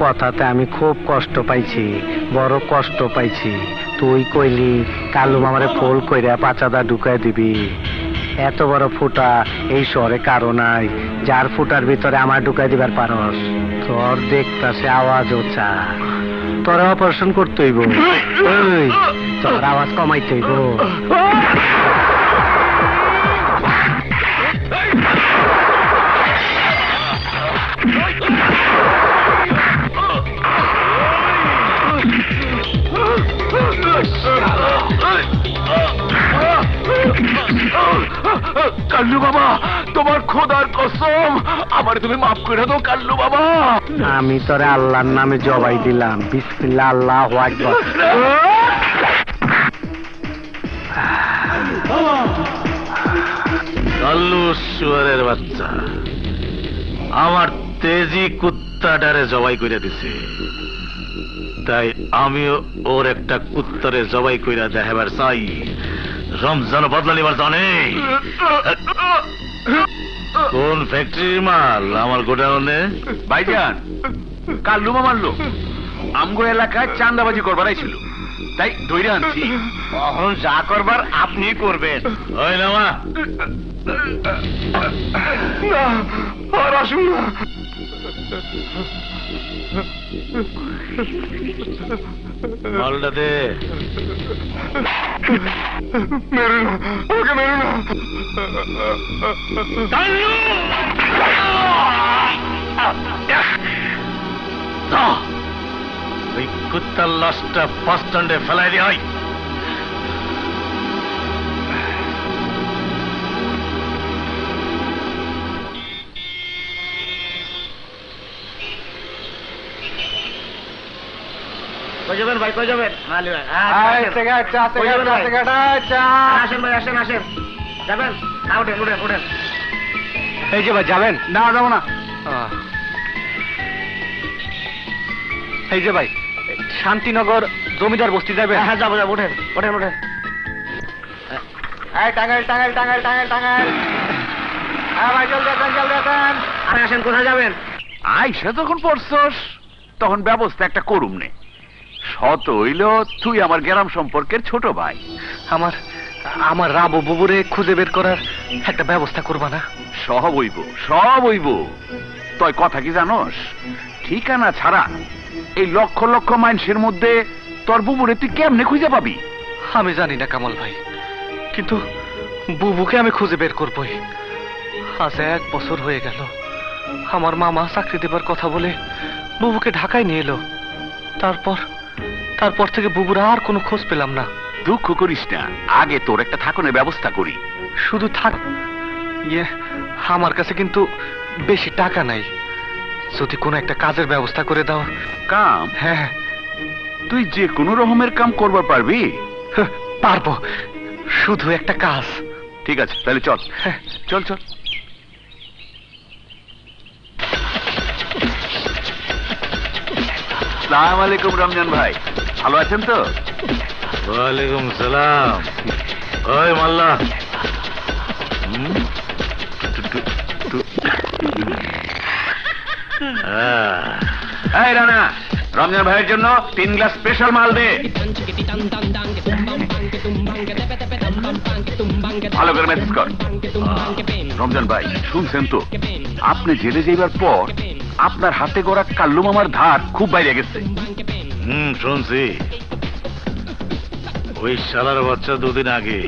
কথাতে আমি খুব কষ্ট পাইছি, বড় কষ্ট পাইছি। তুই কইলি কালু মামারে ফোল কইরা পাচাদা ঢুকাই দিবি। এত বড় ফুটা এই শহরে কারো নাই, যার ফুটার ভিতরে আমার ঢুকাই দিবার পারস। তোর দেখতাছে আওয়াজ ওচা, তোর অপারেশন করতে হইব। ওই তোর আওয়াজ কমাইতে হইব। কাল্লু বাবা, তোমার খোদার কসম, আমার তুমি মাফ করে দাও কাল্লু বাবা। আমি তোরে আল্লাহর নামে জবাই দিলাম, বিসমিল্লাহ আল্লাহু আকবার। কাল্লু শুয়ারের বাচ্চা আমার তেজি কুত্তাটারে জবাই করে দিছে, তাই আমিও ওর একটা কুত্তারে জবাই কইরা দেখাবার চাই। রমজান বদলা নিবার জানে কোন ফ্যাক্টরির মাল আমার গোডাউনে। ভাইজান, কাল্লু মামার লোক আমগো এলাকায় চাঁদাবাজি করবার আইছিল, তাই ধৈর্য আনছি। এখন যা করবার আপনি করবেন। ওই নামা আর আসুন না। মালটা দে। মেরো না, আমাকে মেরো না। ওই কুত্তার লাশটা বাস স্ট্যান্ডে ফেলাই দিয়ে হয়। কই যাবেন ভাই, কই যাবেন? আসেন ভাই, আসেন আসেন। যাবেন? উঠেন উঠেন উঠেন। এই যে ভাই যাবেন? না যাবো না। এই যে ভাই শান্তিনগর জমিদার বস্তি যাবেন? হ্যাঁ যাবো যাবো, উঠেন উঠেন উঠেন। টাঙ্গাইল টাঙ্গাইল টাঙ্গাইল টাঙ্গাইল টাঙ্গাইল। হ্যাঁ ভাই জলদি আসেন, জলদি আসেন। আর আসেন, কোথায় যাবেন? আইসা যখন পড়ছস তখন ব্যবস্থা একটা করুম নে। শত হইল তুই আমার গ্রাম সম্পর্কের ছোট ভাই। আমার রাবু বুবুরে খুঁজে বের করার একটা ব্যবস্থা করবা না? সব হইব, সব হইব। তুই কথা কি জানোস, ঠিকানা ছাড়া এই লক্ষ লক্ষ মানুষের মধ্যে তোর বুবুরে তুই কেমনে খুঁজে পাবি? আমি জানি না কামাল ভাই, কিন্তু বুবুকে আমি খুঁজে বের করবই। আজ 1 বছর হয়ে গেল আমার মামা চাকরি দেবার কথা বলে বুবুকে ঢাকায় নিয়ে এলো। তারপর থেকে বুবুর আর কোনো খোঁজ পেলাম না। দুঃখ করিস না, আগে তোর একটা থাকনের ব্যবস্থা করি। শুধু থাক, আমার কাছে কিন্তু বেশি টাকা নাই, যদি কোনো একটা কাজের ব্যবস্থা করে দাও। কাম? হ্যাঁ। তুই যে কোনো রকমের কাম করবার পারবি? পারবো, শুধু একটা কাজ। ঠিক আছে, তাহলে চল। চল চল। আসসালামু আলাইকুম রমজান ভাই, ভালো আছেন তো? ওয়ালাইকুম সালাম। ওই মাল্লা, এই রানা, রমজান ভাইয়ের জন্য 3 গ্লাস স্পেশাল মাল দে। ভালো করে মেসেজ কর। রমজান ভাই শুনছেন তো, আপনি জেলে যাইবার পর আপনার হাতে গড়া কাল্লু মামার ধার খুব বাইরে গেছে। শুনছি। ওই শালার বাচ্চা 2 দিন আগে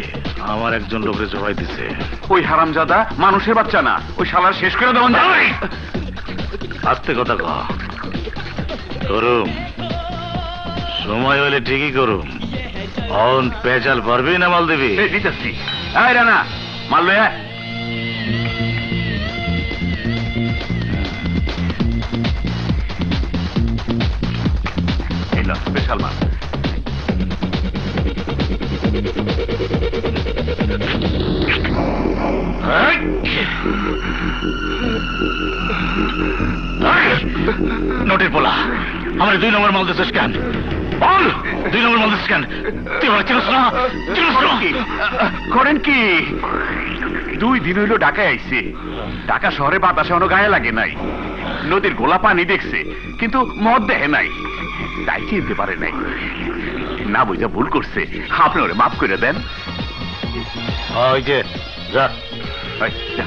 আমার একজন লোকের জবাই দিছে। ওই হারামজাদা মানুষের বাচ্চা না, ওই শালার শেষ করে দেওয়া যায়। আস্তে কথা কহ। করুম, সময় হলে ঠিকই করুম। অন পেঁচাল পারবি না মাল দিবি? দিতেছি। এই রানা, মাল লয়ে স্পেশাল মাল। নোটের পোলা, আমার 2 নম্বর মাল দিচ্ছিস কেন? বল, 2 নম্বর মাল দিচ্ছিস কেন? তুই করেন কি? 2 দিন হইল ঢাকায় আইছে। ঢাকা শহরে বাতাসে অন্য গায়ে লাগে নাই। নদীর গোলা পানি দেখছে, কিন্তু মদ দেখে নাই, তাই চিনতে পারে নাই। না বুঝা ভুল করছে, আপনি ওরে মাফ করে দেন। ওই যে যা, এই, যা,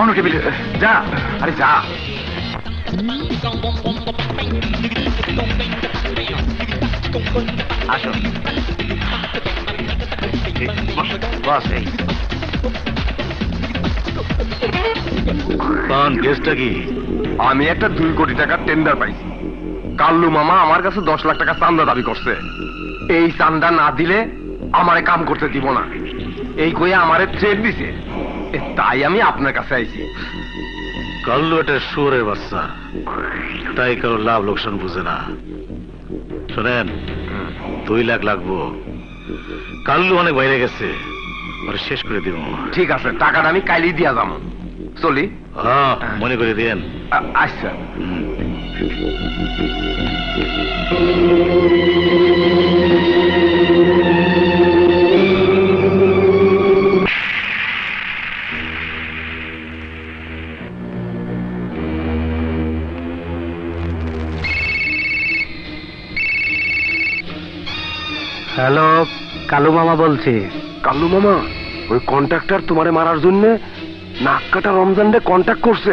অন্য টেবিলে যা, আরে যা। আসো বস, এই কোন কেসটা কি? আমি একটা 2 কোটি টাকার টেন্ডার পাইছি। কাল্লু মামা আমার কাছে 10 লাখ টাকা চান্দা দাবি করছে। এই চান্দা না দিলে আমারে কাম করতে দিব না, এই কয়ে আমারে থ্রেট দিছে। তাই আমি আপনার কাছে আইছি। কাল্লু একটা সুরের বাচ্চা, তাই কারো লাভ লোকসান বুঝে না। শোনেন, 2 লাখ লাগবো। কাল্লু অনেক বাইরে গেছে, ওরা শেষ করে দিব। ঠিক আছে, টাকাটা আমি কাইলি দিয়া যাবো। চলি। হ্যাঁ, মনে করে দিয়েন। আচ্ছা। হ্যালো, কালু মামা বলছি। কাল্লু মামা, ওই কন্ট্রাক্টর তোমারে মারার জন্য নাক কাটা রমজানরে কন্ট্যাক্ট করছে।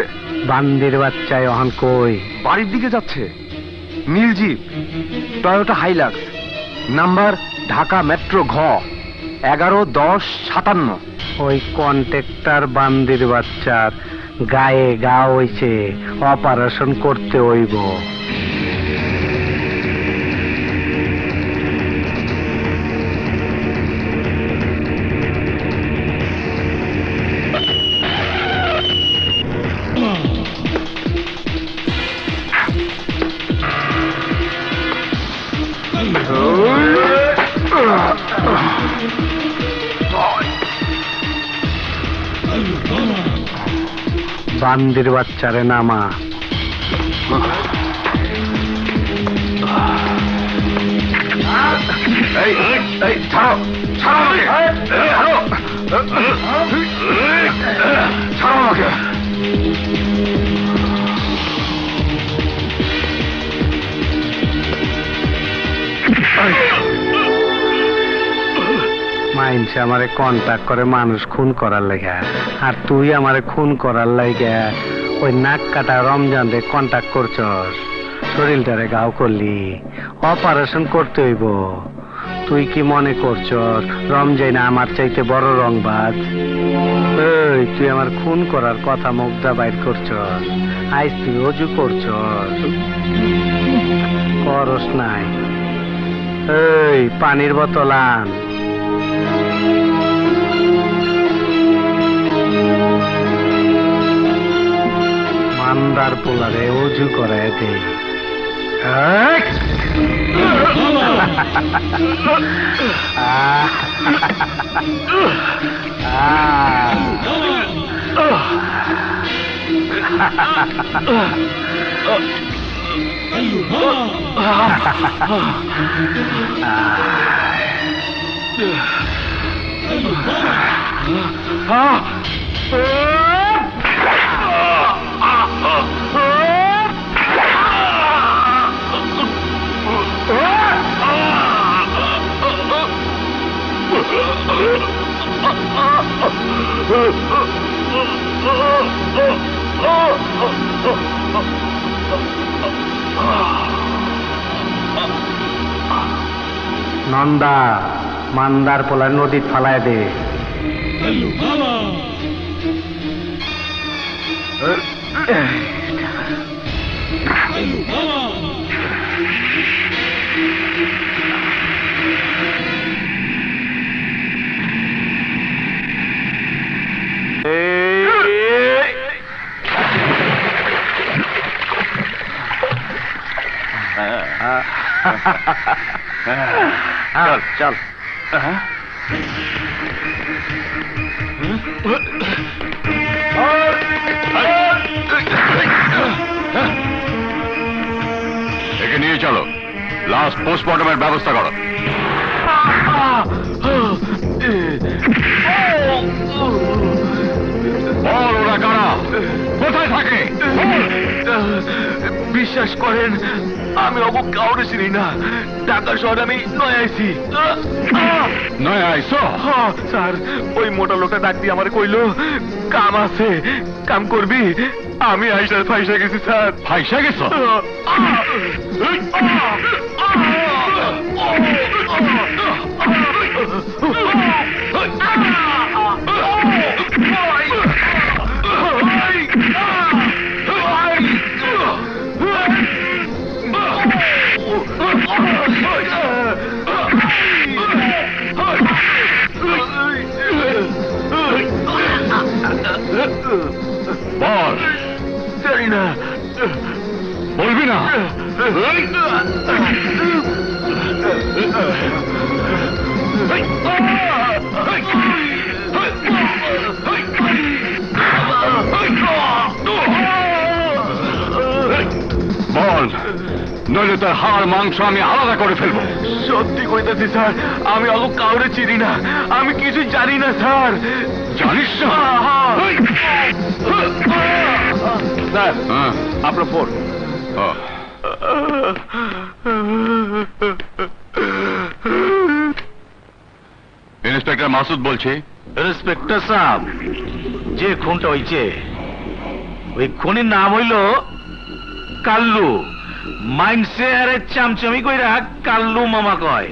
বান্দির বাচ্চায় অহন কই? বাড়ির দিকে যাচ্ছে, নীল jeep, Toyota Hilux, number Dhaka metro ঘ 11-10-57। ওই কন্ট্রাক্টর বান্দির বাচ্চার গায়ে গা হইছে, অপারেশন করতে হইব। বান্দির বাচ্চারে নামা। এই এই ছাড়ো, ছাড়ো আমাকে, ছাড়ো, ছাড়ো আমাকে। মাইনছে আমারে কন্ট্যাক্ট করে মানুষ খুন করার লেগে, আর তুই আমারে খুন করার লাগে ওই নাক কাটা রমজান রে কন্ট্যাক্ট করছস। শরীরটারে গাও করলি, অপারেশন করতে হইব। তুই কি মনে করছস রমজান আমার চাইতে বড় রংবাজ? এই, তুই আমার খুন করার কথা মুখটা বাইর করছস, আজ তুই অজু করছস, করস নাই? এই, পানির বোতল আন। মান্দার পোলারে অজু করায় দে। নন্দা, মান্দার পোলার নদীত ফালায় দে। চল চল। একে নিয়ে চলো, লাস্ট পোস্টমর্টমের ব্যবস্থা করো। বল ওরা কারা, কোথায় থাকে? বিশ্বাস করেন আমি অবক কাউরে চিনি না। ঢাকা শহরে আমি নয় আইছি। নয় আইসো? স্যার ওই মোটা লোকটা ডাক দিয়ে আমার কইলো কাম আছে, কাম করবি। আমি আইসা ফাইসা গেছি স্যার। ফাইসা গেছো? বল, জানি না। বলবি না? বল, নইলে তোর হাড় মাংস আমি আলাদা করে ফেলবো। সত্যি কইতাছি স্যার, আমি অত কাউরে চিনি না, আমি কিছু জানি না স্যার। জানিস না? স্যার হ্যাঁ, আপনার ফোন। ইন্সপেক্টর মাসুদ বলছি। ইন্সপেক্টর সাহেব, যে খুনটা হয়েছে ওই খুনির নাম হইল কাল্লু। মাইন্ডসে আরে চামচামি কইরা কাল্লু মামা কয়।